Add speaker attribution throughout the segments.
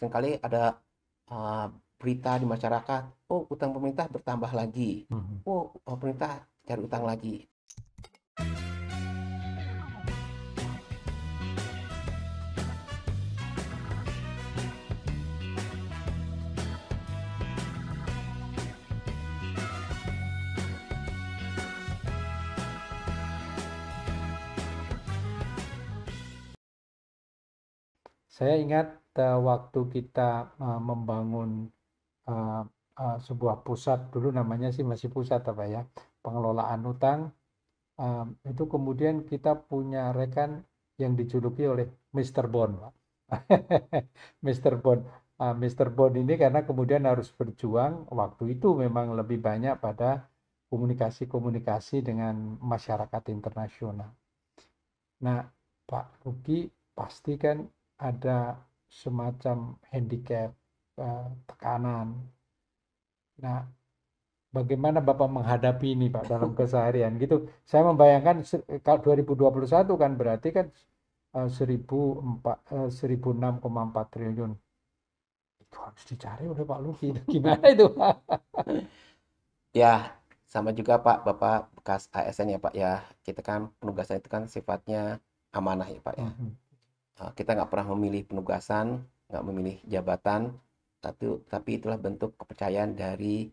Speaker 1: seringkali ada uh, berita di masyarakat, oh utang pemerintah bertambah lagi,
Speaker 2: Mhm.
Speaker 1: oh pemerintah cari utang lagi.
Speaker 2: Saya ingat waktu kita membangun eh, sebuah pusat dulu namanya sih masih pusat apa ya pengelolaan utang. Itu kemudian kita punya rekan yang dijuluki oleh Mr. Bond, Pak. Mr. Bond. Mr. Bond ini karena kemudian harus berjuang waktu itu memang lebih banyak pada komunikasi-komunikasi dengan masyarakat internasional. Nah, Pak Ruki pasti kan ada semacam handicap, tekanan. Nah, bagaimana Bapak menghadapi ini Pak dalam keseharian gitu? Saya membayangkan kalau 2021 kan berarti kan 1006,4 triliun itu harus dicari oleh Pak Luki. Gimana itu Pak?
Speaker 1: Ya, sama juga Pak, Bapak bekas ASN ya Pak ya. Kita kan penugasan itu kan sifatnya amanah ya Pak ya.
Speaker 2: Mhm.
Speaker 1: Kita nggak pernah memilih penugasan, nggak memilih jabatan, tapi itulah bentuk kepercayaan dari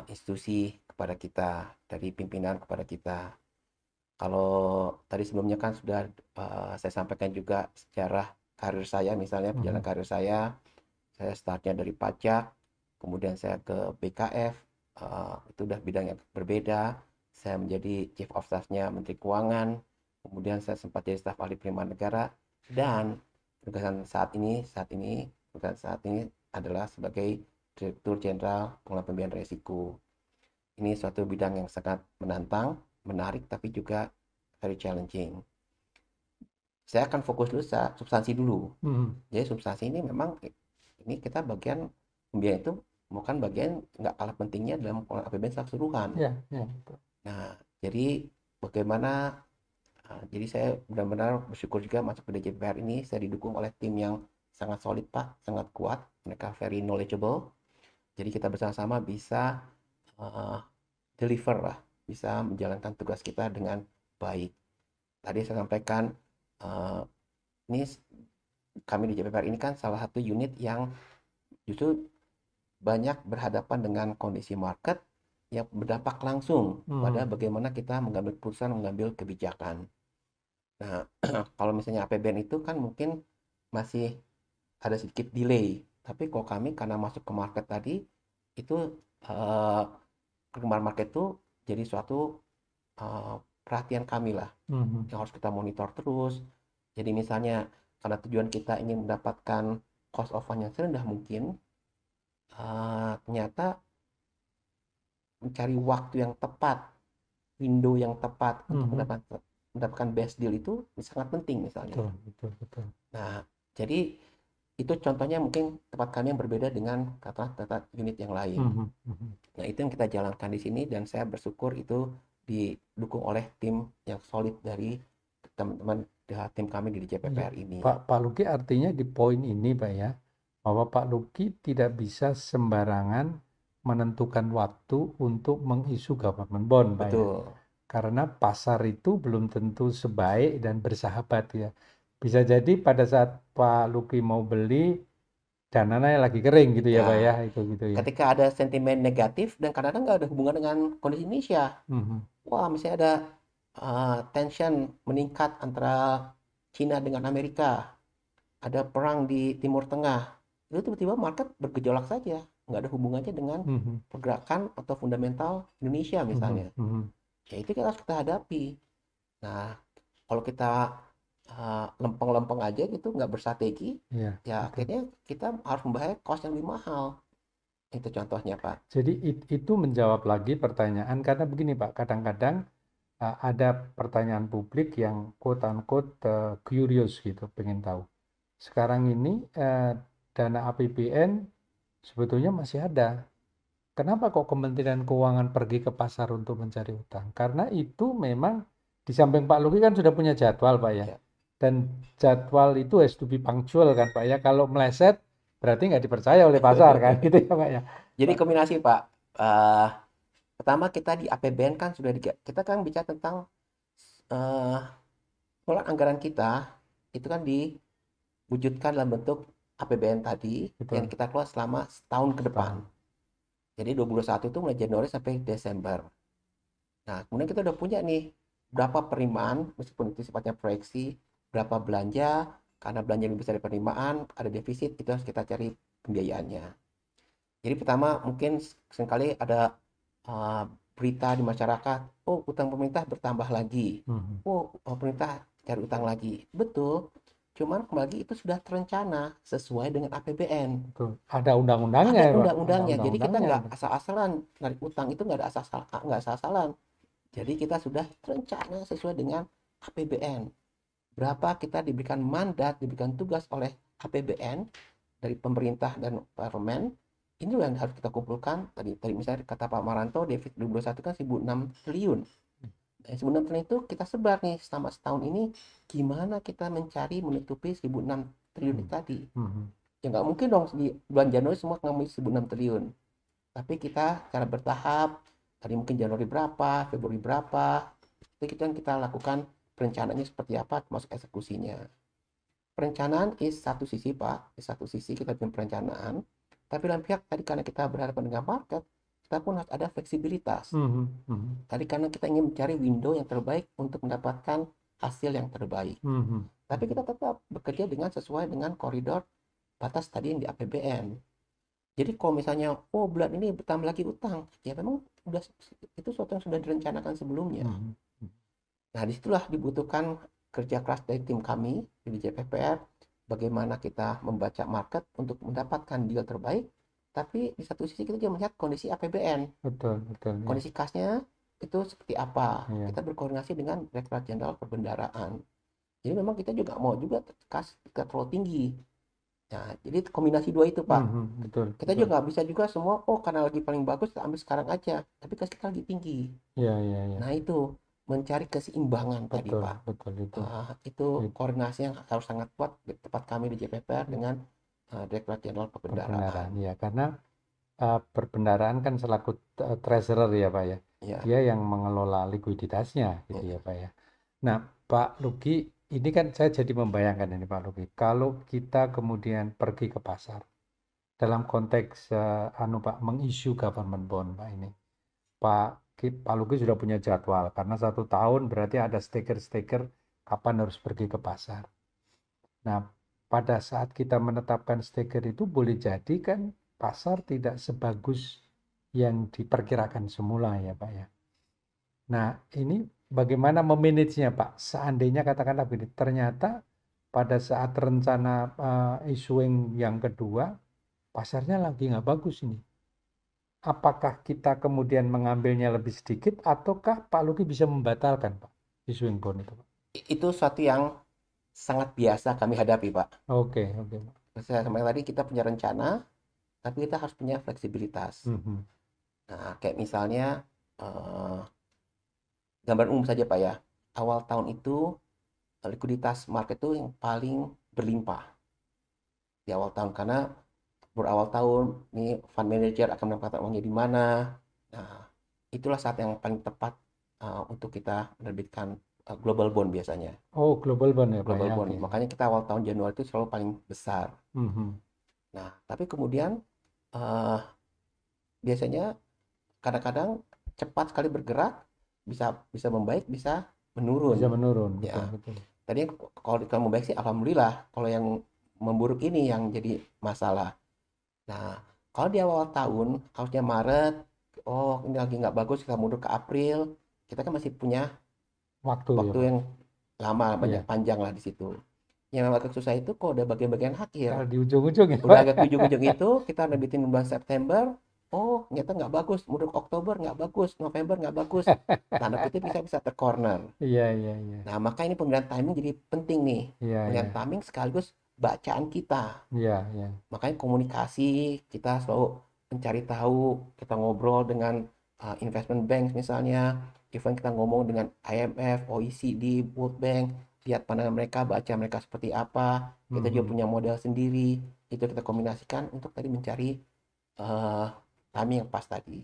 Speaker 1: institusi kepada kita, dari pimpinan kepada kita. Kalau tadi sebelumnya kan sudah saya sampaikan juga sejarah karir saya, misalnya perjalanan
Speaker 2: Mhm.
Speaker 1: karir saya startnya dari pajak, kemudian saya ke BKF, itu udah bidang yang berbeda. Saya menjadi Chief of Staff-nya Menteri Keuangan, kemudian saya sempat jadi staf ahli penerimaan negara, dan penugasan saat ini adalah sebagai Direktur Jenderal Pengelolaan Pembiayaan Risiko. Ini suatu bidang yang sangat menantang, menarik, tapi juga very challenging. Saya akan fokus dulu substansi dulu.
Speaker 2: Mhm.
Speaker 1: Jadi substansi ini memang ini kita bagian pembiayaan itu bukan bagian nggak kalah pentingnya dalam pengelolaan APBN secara keseluruhan.
Speaker 2: Ya, ya, betul.
Speaker 1: Nah, jadi bagaimana jadi saya benar-benar bersyukur juga masuk ke DJPR ini saya didukung oleh tim yang sangat solid Pak, sangat kuat, mereka very knowledgeable. Jadi kita bersama-sama bisa uh, deliver lah, bisa menjalankan tugas kita dengan baik. Tadi saya sampaikan uh, ini kami di JPPR ini kan salah satu unit yang justru banyak berhadapan dengan kondisi market yang berdampak langsung pada
Speaker 2: Mhm.
Speaker 1: bagaimana kita mengambil keputusan, mengambil kebijakan. Nah, kalau misalnya APBN itu kan mungkin masih ada sedikit delay. Tapi kalau kami karena masuk ke market tadi, itu eh, perkembangan market itu jadi suatu eh, perhatian kami lah,
Speaker 2: Mhm.
Speaker 1: yang harus kita monitor terus. Jadi misalnya karena tujuan kita ingin mendapatkan cost of fund yang serendah mungkin, ternyata mencari waktu yang tepat, window yang tepat untuk
Speaker 2: Mhm.
Speaker 1: mendapatkan best deal itu sangat penting misalnya.
Speaker 2: Betul, betul, betul.
Speaker 1: Nah, jadi itu contohnya mungkin tempat kami yang berbeda dengan kata unit yang lain.
Speaker 2: Mhm. Mhm.
Speaker 1: Nah, itu yang kita jalankan di sini dan saya bersyukur itu didukung oleh tim yang solid dari teman-teman tim kami di
Speaker 2: Iya.
Speaker 1: JPPR ini.
Speaker 2: Pak Luki artinya di poin ini Pak ya, bahwa Pak Luki tidak bisa sembarangan menentukan waktu untuk mengisu government bond Pak ya.
Speaker 1: Betul.
Speaker 2: Karena pasar itu belum tentu sebaik dan bersahabat ya. Bisa jadi pada saat Pak Luki mau beli, dananya lagi kering gitu ya Pak
Speaker 1: Ya,
Speaker 2: ya, itu gitu ya.
Speaker 1: ketika ada sentimen negatif dan kadang-kadang nggak ada hubungan dengan kondisi Indonesia.
Speaker 2: Mhm.
Speaker 1: Wah, misalnya ada tension meningkat antara Cina dengan Amerika, ada perang di Timur Tengah, itu tiba-tiba market bergejolak saja, nggak ada hubungannya dengan
Speaker 2: Mhm.
Speaker 1: pergerakan atau fundamental Indonesia
Speaker 2: Mhm.
Speaker 1: misalnya.
Speaker 2: Mhm.
Speaker 1: Ya itu kita harus kita hadapi. Nah, kalau kita lempeng-lempeng aja gitu, nggak bersrategi,
Speaker 2: Ya,
Speaker 1: ya
Speaker 2: betul.
Speaker 1: akhirnya kita harus membayar cost yang lebih mahal. Itu contohnya, Pak.
Speaker 2: Jadi itu menjawab lagi pertanyaan karena begini Pak, kadang-kadang ada pertanyaan publik yang quote unquote curious gitu, pengen tahu. Sekarang ini dana APBN sebetulnya masih ada. Kenapa kok Kementerian Keuangan pergi ke pasar untuk mencari utang? Karena itu memang di samping Pak Luki kan sudah punya jadwal Pak ya.
Speaker 1: Ya,
Speaker 2: Dan jadwal itu has to be punctual kan Pak ya. Kalau meleset berarti nggak dipercaya oleh pasar kan, gitu ya Pak ya.
Speaker 1: Jadi
Speaker 2: Pak.
Speaker 1: kombinasi Pak. Eh, Pertama kita di APBN kan sudah kita kan bicara tentang eh pengelolaan anggaran kita itu kan diwujudkan dalam bentuk APBN tadi yang
Speaker 2: Betul.
Speaker 1: kita keluar selama setahun ke depan.
Speaker 2: Setahun.
Speaker 1: Jadi 2021 itu mulai Januari sampai Desember. Nah, kemudian kita udah punya nih berapa penerimaan, meskipun itu sifatnya proyeksi, berapa belanja, karena belanja lebih besar dari penerimaan, ada defisit, itu harus kita cari pembiayaannya. Jadi pertama mungkin seringkali ada uh, berita di masyarakat, oh utang pemerintah bertambah lagi,
Speaker 2: Mhm.
Speaker 1: oh pemerintah cari utang lagi. Betul, cuman kembali lagi itu sudah terencana sesuai dengan APBN.
Speaker 2: Betul. Ada undang-undangnya
Speaker 1: Ada
Speaker 2: ya Pak, ada
Speaker 1: undang-undangnya, jadi kita
Speaker 2: undang-undangnya.
Speaker 1: nggak asal-asalan narik utang itu nggak ada nggak asal-asalan. Jadi kita sudah terencana sesuai dengan APBN. Berapa kita diberikan mandat, diberikan tugas oleh APBN dari pemerintah dan parlemen. Ini yang harus kita kumpulkan. Tadi misalnya kata Pak Maranto, defisit 2021 kan 1.006 triliun. Nah, 1.006 triliun itu kita sebar nih selama setahun ini. Gimana kita mencari menutupi 1.006 triliun itu tadi.
Speaker 2: Mhm.
Speaker 1: Ya nggak mungkin dong di bulan Januari semua ngambil 1.006 triliun. Tapi kita cara bertahap, tadi mungkin Januari berapa, Februari berapa, itu kita lakukan perencanaannya seperti apa, termasuk eksekusinya. Perencanaan is satu sisi Pak, di satu sisi kita punya perencanaan, tapi dalam pihak tadi karena kita berhadapan dengan market, kita pun harus ada fleksibilitas.
Speaker 2: Mhm. Mhm.
Speaker 1: Tadi karena kita ingin mencari window yang terbaik untuk mendapatkan hasil yang terbaik.
Speaker 2: Mhm.
Speaker 1: Tapi kita tetap bekerja dengan sesuai dengan koridor batas tadi yang di APBN. Jadi kalau misalnya, oh bulan ini bertambah lagi utang, ya memang udah itu sesuatu yang sudah direncanakan sebelumnya.
Speaker 2: Mhm.
Speaker 1: Nah, disitulah dibutuhkan kerja keras dari tim kami di JPPR, bagaimana kita membaca market untuk mendapatkan deal terbaik, tapi di satu sisi kita juga melihat kondisi APBN,
Speaker 2: Betul, betul ya.
Speaker 1: kondisi kasnya itu seperti apa.
Speaker 2: Iya.
Speaker 1: Kita berkoordinasi dengan Direktorat Jenderal Perbendaharaan. Jadi memang kita juga mau juga kas tidak terlalu tinggi. Nah, jadi kombinasi dua itu, Pak.
Speaker 2: Mhm. Betul,
Speaker 1: Kita
Speaker 2: betul.
Speaker 1: juga nggak bisa juga semua, oh karena lagi paling bagus kita ambil sekarang aja. Tapi kas kita lagi tinggi.
Speaker 2: Iya, iya, iya.
Speaker 1: Nah itu, mencari keseimbangan tadi
Speaker 2: Betul,
Speaker 1: Pak.
Speaker 2: betul itu.
Speaker 1: Itu koordinasi yang harus sangat kuat di tempat kami di JPPR dengan Direktorat Jenderal Perbendaharaan.
Speaker 2: Perbendaharaan ya, karena perbendaharaan kan selaku treasurer ya Pak ya.
Speaker 1: Ya,
Speaker 2: Dia yang mengelola likuiditasnya gitu
Speaker 1: ya.
Speaker 2: ya Pak ya. Nah, Pak Luki, ini kan saya jadi membayangkan ini Pak Luki, kalau kita kemudian pergi ke pasar dalam konteks Pak mengisu government bond Pak ini. Pak Luki sudah punya jadwal karena 1 tahun berarti ada stiker-stiker kapan harus pergi ke pasar. Nah, pada saat kita menetapkan stiker itu boleh jadi kan pasar tidak sebagus yang diperkirakan semula ya Pak ya. Nah, ini bagaimana memanagenya Pak? Seandainya katakanlah begini, ternyata pada saat rencana issuing yang kedua, pasarnya lagi nggak bagus ini. Apakah kita kemudian mengambilnya lebih sedikit ataukah Pak Luki bisa membatalkan Pak issuing bond itu Pak?
Speaker 1: Itu suatu yang sangat biasa kami hadapi Pak.
Speaker 2: Oke, oke Pak.
Speaker 1: Saya sampaikan tadi kita punya rencana, tapi kita harus punya fleksibilitas.
Speaker 2: Mhm.
Speaker 1: Nah, kayak misalnya eh, gambaran umum saja Pak ya. Awal tahun itu likuiditas market itu yang paling berlimpah di awal tahun karena berawal tahun nih fund manager akan mendapatkan uangnya di mana. Nah, itulah saat yang paling tepat untuk kita menerbitkan global bond biasanya.
Speaker 2: Oh, global bond ya Pak
Speaker 1: Global
Speaker 2: ya.
Speaker 1: bond.
Speaker 2: Oke.
Speaker 1: Makanya kita awal tahun Januari itu selalu paling besar.
Speaker 2: Mhm.
Speaker 1: Nah, tapi kemudian uh, biasanya kadang-kadang cepat sekali bergerak, bisa bisa membaik, bisa menurun.
Speaker 2: Bisa menurun, betul,
Speaker 1: Ya,
Speaker 2: betul.
Speaker 1: tadi kalau kita membaik sih alhamdulillah. Kalau yang memburuk ini yang jadi masalah. Nah, kalau di awal tahun, harusnya Maret, oh ini lagi nggak bagus, kita mundur ke April, kita kan masih punya
Speaker 2: Waktu ya
Speaker 1: waktu
Speaker 2: Pak.
Speaker 1: yang lama, banyak
Speaker 2: Iya.
Speaker 1: panjang lah di situ. Yang memang agak susah itu kok udah bagian-bagian akhir.
Speaker 2: Kalau di ujung-ujung ya
Speaker 1: Udah
Speaker 2: Pak.
Speaker 1: agak ke ujung-ujung itu, kita nebitin bulan September, oh ternyata nggak bagus, mundur ke Oktober nggak bagus, November nggak bagus. Tanda kutip bisa tercorner.
Speaker 2: Iya, iya, iya.
Speaker 1: Nah, maka ini pemilihan timing jadi penting nih.
Speaker 2: Iya, iya.
Speaker 1: Pemilihan timing sekaligus bacaan kita.
Speaker 2: Iya, iya.
Speaker 1: Makanya komunikasi kita selalu mencari tahu, kita ngobrol dengan investment bank misalnya, even kita ngomong dengan IMF, OECD, World Bank, lihat pandangan mereka, baca mereka seperti apa. Kita juga
Speaker 2: Mhm.
Speaker 1: punya model sendiri. itu kita kombinasikan untuk tadi mencari eh, timing yang pas tadi.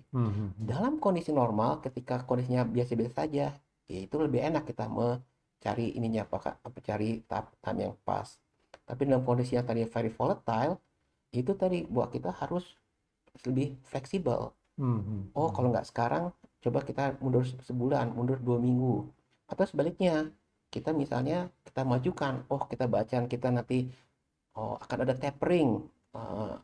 Speaker 1: Dalam kondisi normal, ketika kondisinya biasa-biasa saja, ya itu lebih enak kita mencari ininya apakah cari time yang pas. Tapi dalam kondisi yang tadi very volatile, itu tadi buat kita harus lebih fleksibel. Oh, kalau nggak sekarang, coba kita mundur sebulan, mundur 2 minggu. Atau sebaliknya, kita misalnya kita majukan, oh kita bacaan kita nanti, oh akan ada tapering. Eh,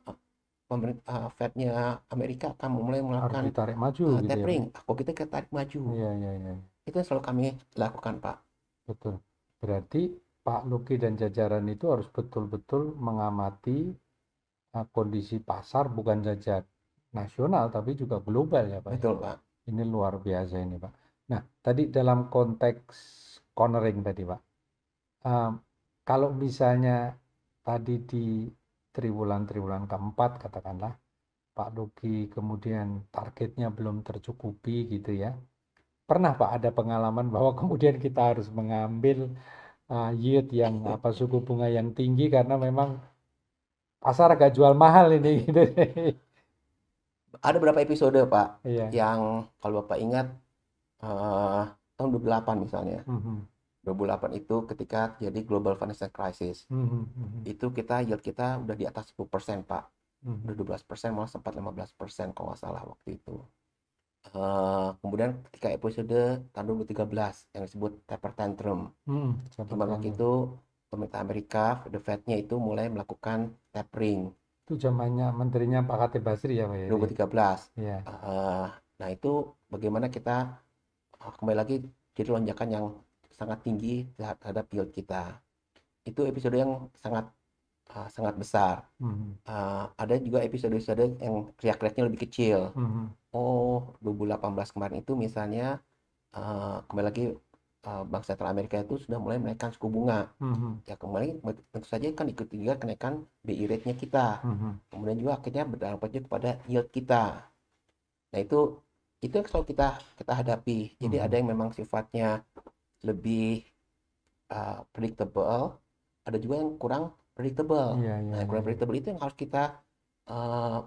Speaker 1: Fed-nya Amerika akan mulai
Speaker 2: Harus
Speaker 1: melakukan
Speaker 2: ditarik maju gitu ya, Pak.
Speaker 1: tapering. Kok kita tarik maju.
Speaker 2: Iya, iya, iya.
Speaker 1: Itu yang selalu kami lakukan, Pak.
Speaker 2: Betul. Berarti Pak Luki dan jajaran itu harus betul-betul mengamati kondisi pasar bukan saja nasional tapi juga global ya Pak ya.
Speaker 1: Betul, Pak.
Speaker 2: Ini luar biasa ini Pak. Nah, tadi dalam konteks cornering tadi Pak, um, kalau misalnya tadi di triwulan-triwulan keempat katakanlah Pak Luki kemudian targetnya belum tercukupi gitu ya. Pernah Pak ada pengalaman bahwa kemudian kita harus mengambil yield yang suku bunga yang tinggi karena memang pasar agak jual mahal ini gitu.
Speaker 1: Ada beberapa episode, Pak,
Speaker 2: Iya.
Speaker 1: yang kalau Bapak ingat, eh, tahun 2008 misalnya.
Speaker 2: Mhm.
Speaker 1: 2008 itu ketika jadi global financial crisis.
Speaker 2: Mhm, mhm,
Speaker 1: Itu kita yield kita udah di atas 10%, Pak. Udah
Speaker 2: mhm.
Speaker 1: 12%, malah sempat 15% kalau nggak salah waktu itu. Kemudian ketika episode tahun 2013 yang disebut taper tantrum, di
Speaker 2: Sahabat
Speaker 1: mana waktu
Speaker 2: random.
Speaker 1: itu pemerintah Amerika, The Fed-nya itu mulai melakukan tapering
Speaker 2: Itu zamannya menterinya Pak Khatib Basri ya Pak ya itu ya.
Speaker 1: 2013.
Speaker 2: Iya.
Speaker 1: Eh, nah itu bagaimana kita kembali lagi jadi lonjakan yang sangat tinggi terhadap yield kita. Itu episode yang sangat sangat besar.
Speaker 2: Mhm,
Speaker 1: Ada juga episode-episode yang teriak-teriaknya lebih kecil.
Speaker 2: mhm,
Speaker 1: Oh, 2018 kemarin itu misalnya, kembali lagi, Bank Sentral Amerika itu sudah mulai menaikkan suku bunga.
Speaker 2: mhm,
Speaker 1: Ya kembali tentu saja kan ikut juga kenaikan BI rate-nya kita.
Speaker 2: mhm.
Speaker 1: Kemudian juga akhirnya berdampak juga kepada yield kita. Nah itu yang selalu kita kita hadapi. Jadi ada
Speaker 2: Mhm.
Speaker 1: yang memang sifatnya lebih predictable, ada juga yang kurang predictable.
Speaker 2: Iya,
Speaker 1: Nah,
Speaker 2: iya,
Speaker 1: yang
Speaker 2: iya,
Speaker 1: kurang
Speaker 2: iya.
Speaker 1: predictable itu yang harus kita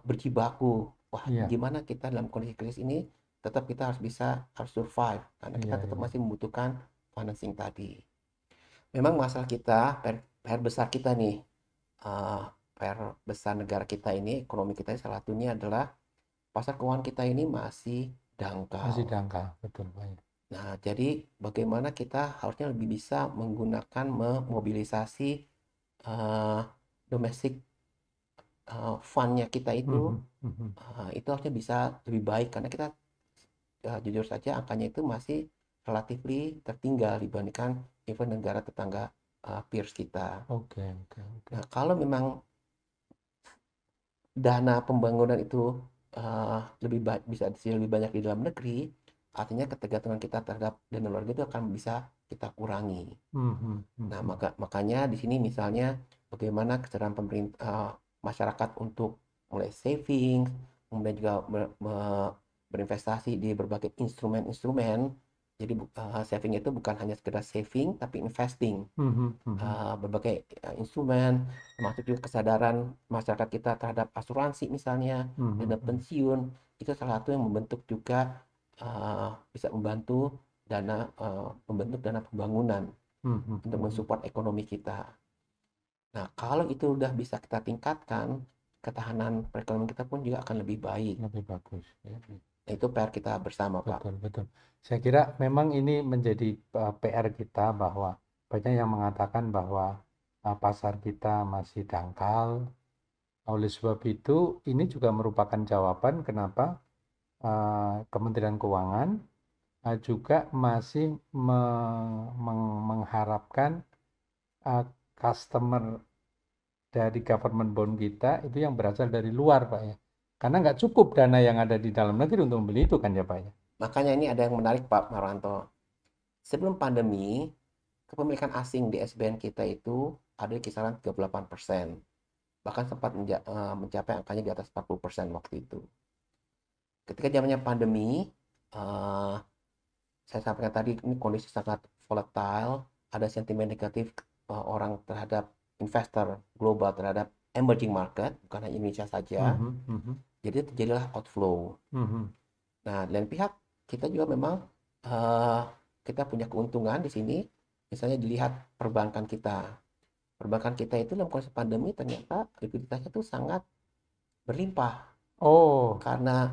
Speaker 1: berjibaku. Wah,
Speaker 2: Iya,
Speaker 1: gimana kita dalam kondisi krisis ini tetap kita harus bisa harus survive karena kita
Speaker 2: iya,
Speaker 1: tetap
Speaker 2: iya.
Speaker 1: masih membutuhkan financing tadi. Memang masalah kita, PR besar kita nih, eh, PR besar negara kita ini, ekonomi kita salah satunya adalah pasar keuangan kita ini masih
Speaker 2: Masih
Speaker 1: dangkal.
Speaker 2: dangkal, betul Pak ya.
Speaker 1: Nah, jadi bagaimana kita harusnya lebih bisa menggunakan memobilisasi eh, domestic fund-nya kita
Speaker 2: Mhm, mhm.
Speaker 1: itu harusnya bisa lebih baik karena kita jujur saja angkanya itu masih relatively tertinggal dibandingkan even negara tetangga peers kita.
Speaker 2: Oke, oke, oke.
Speaker 1: Nah, kalau memang dana pembangunan itu bisa lebih banyak di dalam negeri, artinya ketergantungan kita terhadap dana luar negeri itu akan bisa kita kurangi.
Speaker 2: Mhm,
Speaker 1: Nah,
Speaker 2: mhm,
Speaker 1: makanya di sini misalnya bagaimana kesadaran pemerintah, masyarakat untuk mulai saving, kemudian juga berinvestasi di berbagai instrumen-instrumen. Jadi saving itu bukan hanya sekedar saving, tapi investing.
Speaker 2: mhm, mhm,
Speaker 1: Berbagai instrumen, termasuk juga kesadaran masyarakat kita terhadap asuransi misalnya,
Speaker 2: mhm,
Speaker 1: dana
Speaker 2: mhm,
Speaker 1: pensiun, itu salah satu yang membentuk juga bisa membantu membentuk dana pembangunan
Speaker 2: mhm,
Speaker 1: untuk
Speaker 2: mhm.
Speaker 1: mensupport ekonomi kita. Nah, kalau itu udah bisa kita tingkatkan, ketahanan perekonomian kita pun juga akan lebih baik.
Speaker 2: Lebih bagus. Ya, ya.
Speaker 1: Nah, itu PR kita bersama, Pak.
Speaker 2: Betul, betul. Saya kira memang ini menjadi PR kita bahwa banyak yang mengatakan bahwa pasar kita masih dangkal. Oleh sebab itu, ini juga merupakan jawaban kenapa Kementerian Keuangan juga masih mengharapkan uh, customer dari government bond kita itu yang berasal dari luar, Pak ya. Karena nggak cukup dana yang ada di dalam negeri untuk membeli itu kan ya, Pak ya.
Speaker 1: Makanya ini ada yang menarik, Pak Marwanto. Sebelum pandemi, kepemilikan asing di SBN kita itu ada di kisaran 38%. Bahkan sempat mencapai angkanya di atas 40% waktu itu. Ketika zamannya pandemi, eh, saya sampaikan tadi ini kondisi sangat volatile, ada sentimen negatif orang terhadap investor global terhadap emerging market, bukan hanya Indonesia saja.
Speaker 2: Mhm, mhm,
Speaker 1: Jadi terjadilah outflow.
Speaker 2: mhm.
Speaker 1: Nah, lain pihak kita juga memang eh, kita punya keuntungan di sini. Misalnya dilihat perbankan kita. Perbankan kita itu dalam kondisi pandemi ternyata likuiditasnya itu sangat berlimpah
Speaker 2: Oh,
Speaker 1: karena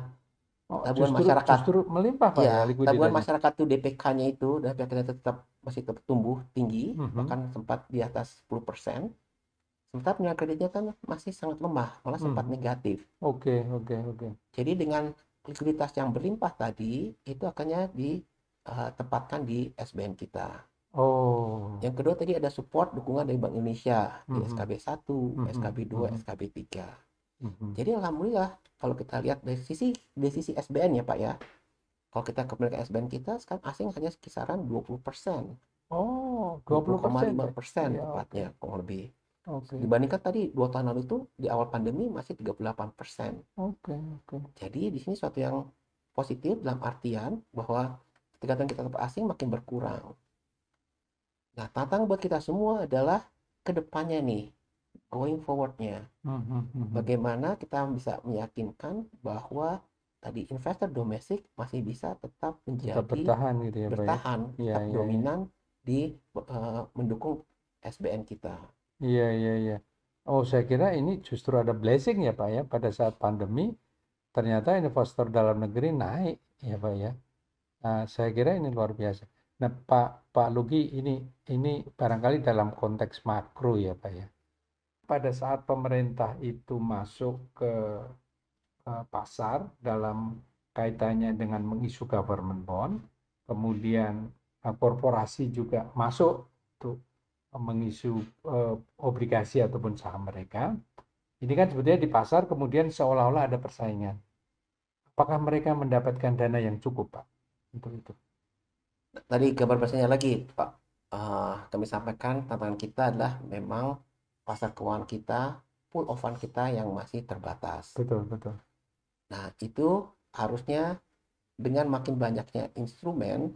Speaker 2: oh,
Speaker 1: tabungan
Speaker 2: justru
Speaker 1: masyarakat.
Speaker 2: justru melimpah Pak ya
Speaker 1: Ya, tabungan
Speaker 2: likuiditasnya.
Speaker 1: masyarakat tuh DPK-nya itu dan DPK-nya tetap masih tetap tumbuh tinggi,
Speaker 2: Mhm,
Speaker 1: bahkan sempat di atas 10%. Sementara penyerahan kreditnya kan masih sangat lemah, malah sempat
Speaker 2: mhm.
Speaker 1: negatif.
Speaker 2: Oke, oke, oke.
Speaker 1: Jadi dengan likuiditas yang berlimpah tadi, itu akannya ditempatkan di SBN kita.
Speaker 2: Oh,
Speaker 1: Yang kedua tadi ada support dukungan dari Bank Indonesia di
Speaker 2: mhm,
Speaker 1: SKB 1,
Speaker 2: mhm,
Speaker 1: SKB 2,
Speaker 2: mhm,
Speaker 1: SKB 3.
Speaker 2: mhm.
Speaker 1: Jadi alhamdulillah kalau kita lihat dari sisi SBN ya Pak ya. Kalau kita kembali ke SBN kita sekarang asing hanya kisaran 20%,
Speaker 2: Oh,
Speaker 1: dua
Speaker 2: dua
Speaker 1: puluh
Speaker 2: puluh
Speaker 1: koma
Speaker 2: persen
Speaker 1: lima
Speaker 2: deh.
Speaker 1: persen
Speaker 2: Ya, oke,
Speaker 1: tepatnya kurang lebih.
Speaker 2: oke,
Speaker 1: Dibandingkan tadi 2 tahun lalu itu di awal pandemi masih 38%.
Speaker 2: oke, oke.
Speaker 1: Jadi di sini suatu yang positif dalam artian bahwa ketergantungan kita terhadap asing makin berkurang. Nah, tantangan buat kita semua adalah kedepannya nih, going forwardnya.
Speaker 2: Mhm, mhm.
Speaker 1: Bagaimana kita bisa meyakinkan bahwa tadi investor domestik masih bisa tetap
Speaker 2: Tetap
Speaker 1: menjadi
Speaker 2: bertahan gitu ya, Pak ya.
Speaker 1: bertahan,
Speaker 2: Iya,
Speaker 1: tetap
Speaker 2: iya, iya.
Speaker 1: dominan di mendukung SBN kita.
Speaker 2: Iya, iya, iya. Oh, saya kira ini justru ada blessing ya, Pak ya. Pada saat pandemi, ternyata investor dalam negeri naik ya, Pak ya. Nah, saya kira ini luar biasa. Nah, Pak Lugi, ini barangkali dalam konteks makro ya, Pak ya. Pada saat pemerintah itu masuk ke pasar dalam kaitannya dengan mengisu government bond, kemudian korporasi juga masuk untuk mengisu obligasi ataupun saham mereka. Ini kan sebetulnya di pasar kemudian seolah-olah ada persaingan. Apakah mereka mendapatkan dana yang cukup, Pak, untuk itu?
Speaker 1: Tadi kabar besarnya lagi, Pak. Kami sampaikan tantangan kita adalah memang pasar keuangan kita, pool of fund kita yang masih terbatas.
Speaker 2: Betul, betul.
Speaker 1: Nah, itu harusnya dengan makin banyaknya instrumen,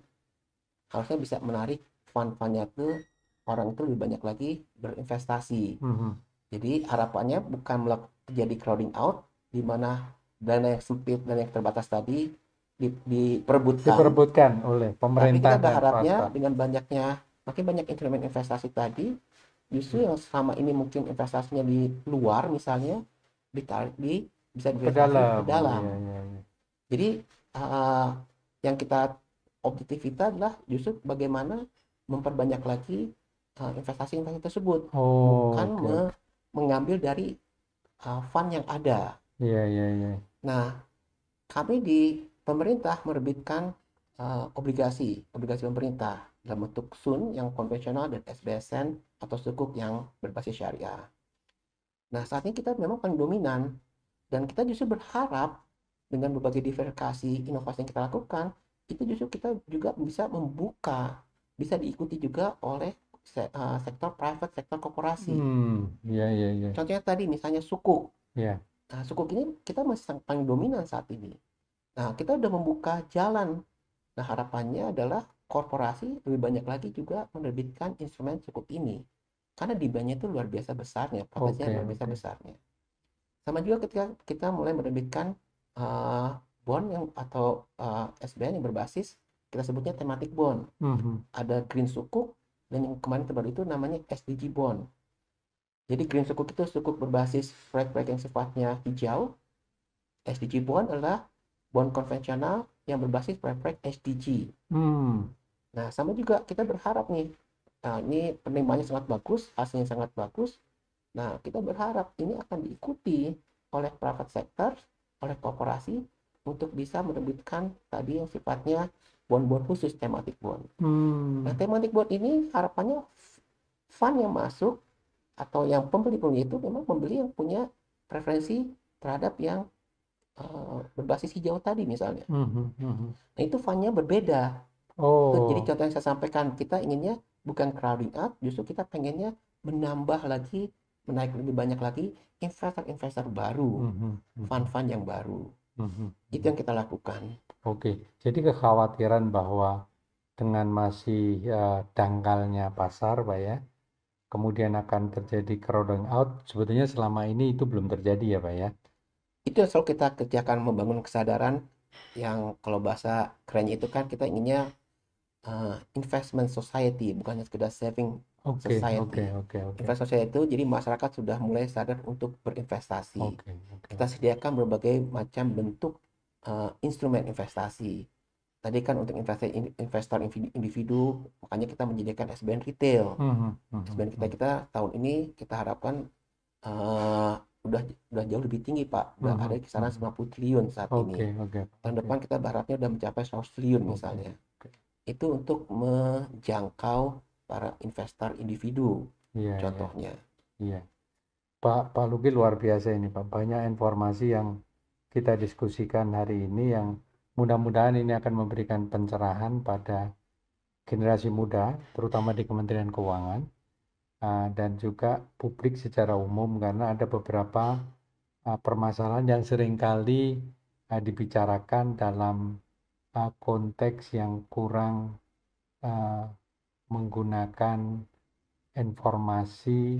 Speaker 1: harusnya bisa menarik fund-fundnya tuh orang itu lebih banyak lagi berinvestasi.
Speaker 2: Mhm.
Speaker 1: Jadi harapannya bukan terjadi crowding out, di mana dana yang sempit dan yang terbatas tadi diperebutkan,
Speaker 2: Diperebutkan oleh
Speaker 1: tapi
Speaker 2: pemerintah
Speaker 1: kita
Speaker 2: dan
Speaker 1: berharapnya
Speaker 2: swasta.
Speaker 1: dengan makin banyak instrumen investasi tadi, justru yang selama ini mungkin investasinya di luar misalnya, ditarik bisa
Speaker 2: Ke
Speaker 1: divestasi ke
Speaker 2: dalam.
Speaker 1: dalam.
Speaker 2: Iya, iya, iya.
Speaker 1: Jadi uh, yang kita objektif kita adalah justru bagaimana memperbanyak lagi investasi-investasi tersebut,
Speaker 2: Oh,
Speaker 1: bukan
Speaker 2: oke, oke.
Speaker 1: mengambil dari fund yang ada.
Speaker 2: Iya, iya, iya.
Speaker 1: Nah, kami di pemerintah menerbitkan obligasi, obligasi pemerintah dalam bentuk SUN yang konvensional dan SBSN atau sukuk yang berbasis syariah. Nah, saat ini kita memang paling dominan dan kita justru berharap dengan berbagai diversifikasi inovasi yang kita lakukan, itu justru kita juga bisa membuka, bisa diikuti juga oleh sektor private, sektor korporasi.
Speaker 2: Iya, iya, iya.
Speaker 1: Contohnya tadi misalnya sukuk.
Speaker 2: Iya.
Speaker 1: Nah, sukuk ini kita masih sangat paling dominan saat ini. Nah, kita udah membuka jalan. Nah, harapannya adalah korporasi lebih banyak lagi juga menerbitkan instrumen sukuk ini. Karena demand-nya itu luar biasa besarnya, potensinya
Speaker 2: Oke,
Speaker 1: luar biasa
Speaker 2: oke.
Speaker 1: besarnya. Sama juga ketika kita mulai menerbitkan uh, bond yang atau SBN yang berbasis, kita sebutnya thematic bond.
Speaker 2: Mhm.
Speaker 1: Ada green sukuk dan yang kemarin terbaru itu namanya SDG bond. Jadi green sukuk itu sukuk berbasis proyek-proyek yang sifatnya hijau. SDG bond adalah bond konvensional yang berbasis proyek-proyek SDG.
Speaker 2: Hmm.
Speaker 1: Nah, sama juga kita berharap nih, nah, ini penerimaannya sangat bagus, hasilnya sangat bagus. Nah, kita berharap ini akan diikuti oleh private sector, oleh korporasi untuk bisa menerbitkan tadi yang sifatnya bond-bond khusus thematic bond. Nah,
Speaker 2: Hmm.
Speaker 1: thematic bond ini harapannya fund yang masuk atau yang pembeli itu memang pembeli yang punya preferensi terhadap yang berbasis hijau tadi misalnya.
Speaker 2: Mhm. Mhm.
Speaker 1: Nah, itu fundnya berbeda. Jadi
Speaker 2: Oh.
Speaker 1: contoh yang saya sampaikan, kita inginnya bukan crowding out, justru kita pengennya menambah lagi, menaik lebih banyak lagi investor-investor baru,
Speaker 2: Mhm. Mhm.
Speaker 1: fund-fund yang baru.
Speaker 2: Mhm.
Speaker 1: Itu
Speaker 2: Mhm.
Speaker 1: yang kita lakukan.
Speaker 2: Oke, jadi kekhawatiran bahwa dengan masih dangkalnya pasar, Pak ya, kemudian akan terjadi crowding out, sebetulnya selama ini itu belum terjadi ya Pak ya?
Speaker 1: Itu yang selalu kita kerjakan, membangun kesadaran yang kalau bahasa kerennya itu kan kita inginnya investment society, bukannya sekedar saving
Speaker 2: Oke, oke,
Speaker 1: society.
Speaker 2: oke, oke,
Speaker 1: Investment society itu jadi masyarakat sudah mulai sadar untuk berinvestasi.
Speaker 2: oke, oke,
Speaker 1: Kita sediakan berbagai macam bentuk instrumen investasi. Tadi kan untuk investor individu, makanya kita menyediakan SBN retail. SBN kita tahun ini kita harapkan eh, udah jauh lebih tinggi Pak. Udah ada kisaran 90 triliun saat ini.
Speaker 2: oke, oke,
Speaker 1: Tahun
Speaker 2: oke,
Speaker 1: depan kita berharapnya udah mencapai 100 triliun
Speaker 2: oke,
Speaker 1: misalnya.
Speaker 2: oke.
Speaker 1: Itu untuk menjangkau para investor individu
Speaker 2: Iya, iya,
Speaker 1: contohnya.
Speaker 2: iya. Pak Luki luar biasa ini Pak. Banyak informasi yang kita diskusikan hari ini yang mudah-mudahan ini akan memberikan pencerahan pada generasi muda, terutama di Kementerian Keuangan, dan juga publik secara umum, karena ada beberapa permasalahan yang seringkali dibicarakan dalam konteks yang kurang menggunakan informasi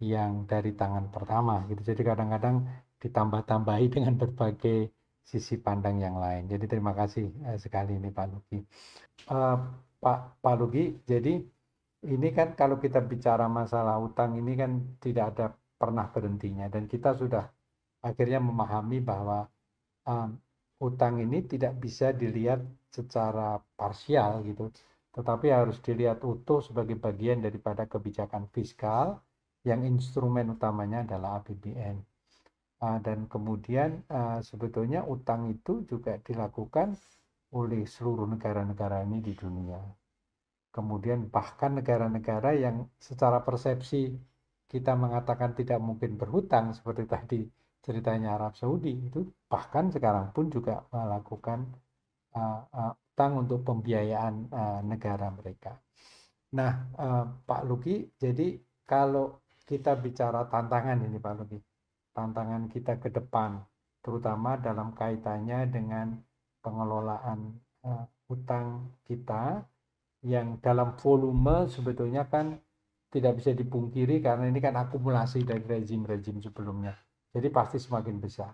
Speaker 2: yang dari tangan pertama gitu. Jadi kadang-kadang ditambah-tambahi dengan berbagai sisi pandang yang lain. Jadi terima kasih sekali ini Pak Luki. Pak Luki, jadi ini kan kalau kita bicara masalah utang ini kan tidak ada pernah berhentinya, dan kita sudah akhirnya memahami bahwa um, utang ini tidak bisa dilihat secara parsial gitu, tetapi harus dilihat utuh sebagai bagian daripada kebijakan fiskal yang instrumen utamanya adalah APBN. Dan kemudian sebetulnya utang itu juga dilakukan oleh seluruh negara-negara ini di dunia. Kemudian bahkan negara-negara yang secara persepsi kita mengatakan tidak mungkin berhutang, seperti tadi ceritanya Arab Saudi, itu bahkan sekarang pun juga melakukan utang untuk pembiayaan negara mereka. Nah, Pak Luki, jadi kalau kita bicara tantangan ini Pak Luki, tantangan kita ke depan, terutama dalam kaitannya dengan pengelolaan utang kita, yang dalam volume sebetulnya kan tidak bisa dipungkiri karena ini kan akumulasi dari rezim-rezim sebelumnya. Jadi pasti semakin besar.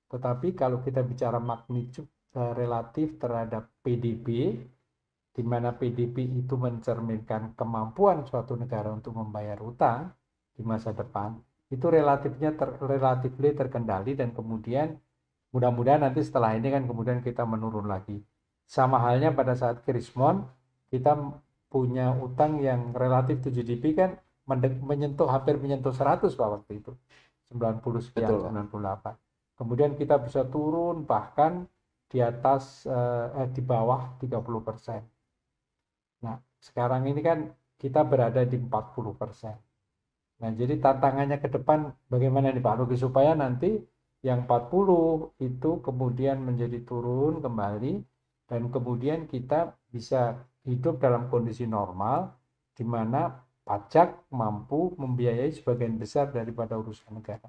Speaker 2: Tetapi kalau kita bicara magnitude relatif terhadap PDB, di mana PDB itu mencerminkan kemampuan suatu negara untuk membayar utang di masa depan, itu relatif terkendali, dan kemudian mudah-mudahan nanti setelah ini kan kemudian kita menurun lagi. Sama halnya pada saat Krismon, kita punya utang yang relatif to GDP kan hampir menyentuh 100 Pak waktu itu. 90 sekian,
Speaker 1: Betul Pak.
Speaker 2: 98. Kemudian kita bisa turun bahkan di atas di bawah 30%. Nah, sekarang ini kan kita berada di 40%. Nah, jadi tantangannya ke depan bagaimana nih Pak Rugi supaya nanti yang 40 itu kemudian menjadi turun kembali, dan kemudian kita bisa hidup dalam kondisi normal di mana pajak mampu membiayai sebagian besar daripada urusan negara.